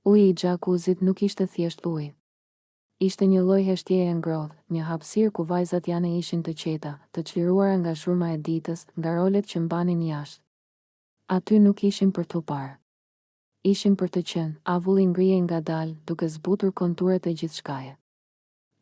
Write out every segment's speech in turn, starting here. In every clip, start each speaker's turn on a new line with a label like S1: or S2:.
S1: Uji i xhakuzit nuk ishte thjesht ujë. Ishte një lloj heshtjeje ngrohtë, një hapësirë ku vajzat janë ishin të qeta, të çliruara nga shurma e ditës, nga rolet që mbanin jashtë. Aty nuk ishin për t'u parë. Ishin për të qenë, avulli ngrihej ngadalë, duke zbutur konturet e gjithçkaje.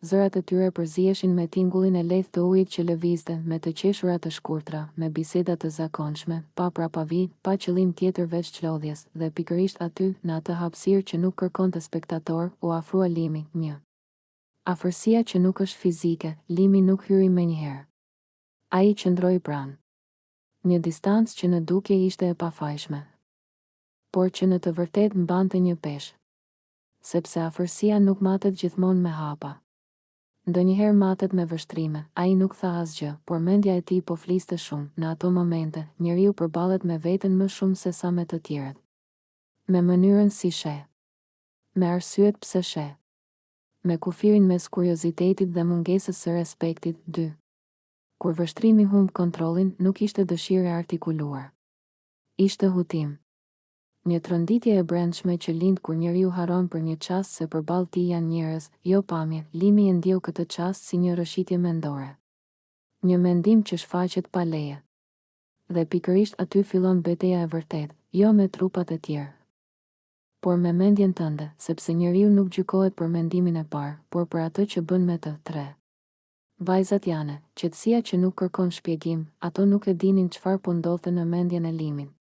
S1: Zërat e tyre përzieshin me tingullin e lehtë të ujit që lëvizte, me të qeshura të shkurtra, me biseda të zakonshme, pa prapavi, pa qëllim tjetër veç çlodhjes, dhe pikërisht aty, në atë hapësirë që nuk kërkonte spektator, u afrua Limi, një afërsia që nuk është fizike. Limi nuk hyri menjëherë. Ai qëndroi pranë. Një distancë që në dukje ishte e pafajshme, por që në të vërtetë mbante një peshë. Sepse afërsia nuk matet gjithmonë me hapa. Ndonjëherë matet me vështrime. Ai nuk tha asgjë, por mendja e tij po fliste shumë. Në ato momente, njeriu përballet me veten më shumë se sa me të tjerët. Me mënyrën si sheh. Me arsyet pse sheh. Me kufirin mes kuriozitetit dhe mungesës së respektit. 2. Kur vështrimi humb kontrollin, nuk ishte dëshirë e artikuluar. Ishte hutim. Një tronditje e brendshme që lind kur njeriu haron për një çast se përballë tij janë njerëz, jo pamje. Limi e ndjeu këtë çast si një rëshitje mendore. Një mendim që shfaqet pa leje. Dhe pikërisht aty fillon betejë e vërtetë, jo me trupat e tjerë, por me mendjen tënde, sepse njeriu nuk gjykohet për mendimin e parë, por për atë që bën me të. 3. Vajzat janë, qetësia që nuk kërkon shpjegim, ato nuk e dinin çfarë po ndodhte në mendjen e Limit.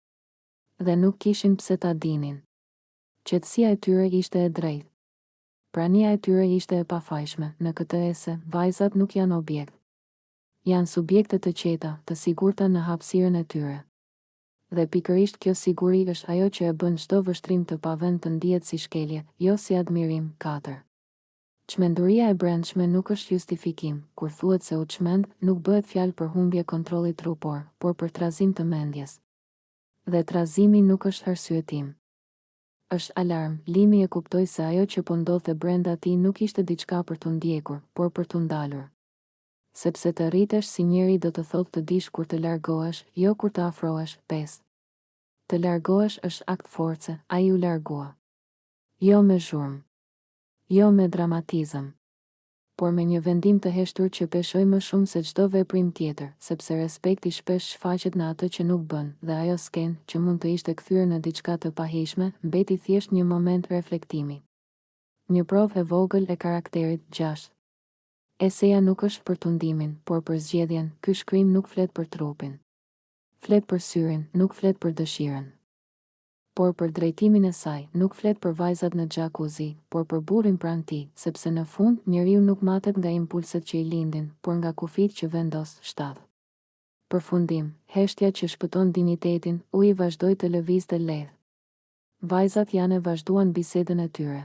S1: Dhe nuk kishin pse ta dinin. Qetësia e tyre ishte e drejtë. Prania e tyre ishte e pafajshme. Në këtë ese, vajzat nuk janë objekt. Janë subjekte të qeta, të sigurta në hapësirën e tyre. Dhe pikërisht kjo siguri është ajo që e bën çdo vështrim të pavend të ndihet si shkelje, jo si admirim. 4. Çmenduria e brendshme nuk është justifikim. Kur thuhet se u çmend, nuk bëhet fjalë për humbje kontrolli trupor, por për trazim të mendjes. Dhe trazimi nuk është arsyetim. Është alarm. Limi e kuptoi se ajo që po ndodhte brenda tij nuk ishte diçka për t'u ndjekur, por për t'u ndalur. Sepse të rritesh si njeri do të thotë të dish kur të largohesh, jo kur të afrohesh. 5. Të largohesh është akt force. Ai u largua. Jo me zhurmë, jo me dramatizëm, por me një vendim të heshtur që peshoi më shumë se çdo veprim tjetër, sepse respekti shpesh shfaqet në atë që nuk bën, dhe ajo skenë, që mund të ishte kthyer në diçka të pahishme, mbeti thjesht një moment reflektimi. Një provë e vogël e karakterit. 6. Eseja nuk është për tundimin, por për zgjedhjen. Ky shkrim nuk flet për trupin. Flet për syrin, nuk flet për dëshirën, por për drejtimin e saj. Nuk flet për vajzat në xhakuzi, por për burrin pranë tij, sepse në fund njeriu nuk matet nga impulset që i lindin, por nga kufit që vendos. 7. Përfundim, heshtja që shpëton dinjitetin. Uji vazhdoi të lëvizte lehtë. Vajzat janë vazhduan bisedën e tyre.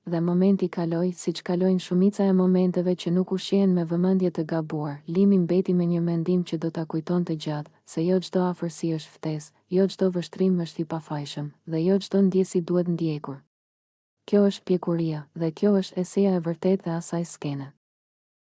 S1: Dhe momenti kaloi, siç kalojnë shumica e momenteve që nuk ushqehen me vëmendje të gabuar. Limi mbeti me një mendim që do ta kujtonte gjatë, se jo çdo afërsi është ftesë, jo çdo vështrim është i pafajshëm, dhe jo çdo ndjesi duhet ndjekur. Kjo është pjekuria, dhe kjo është eseja e vërtetë e asaj skene.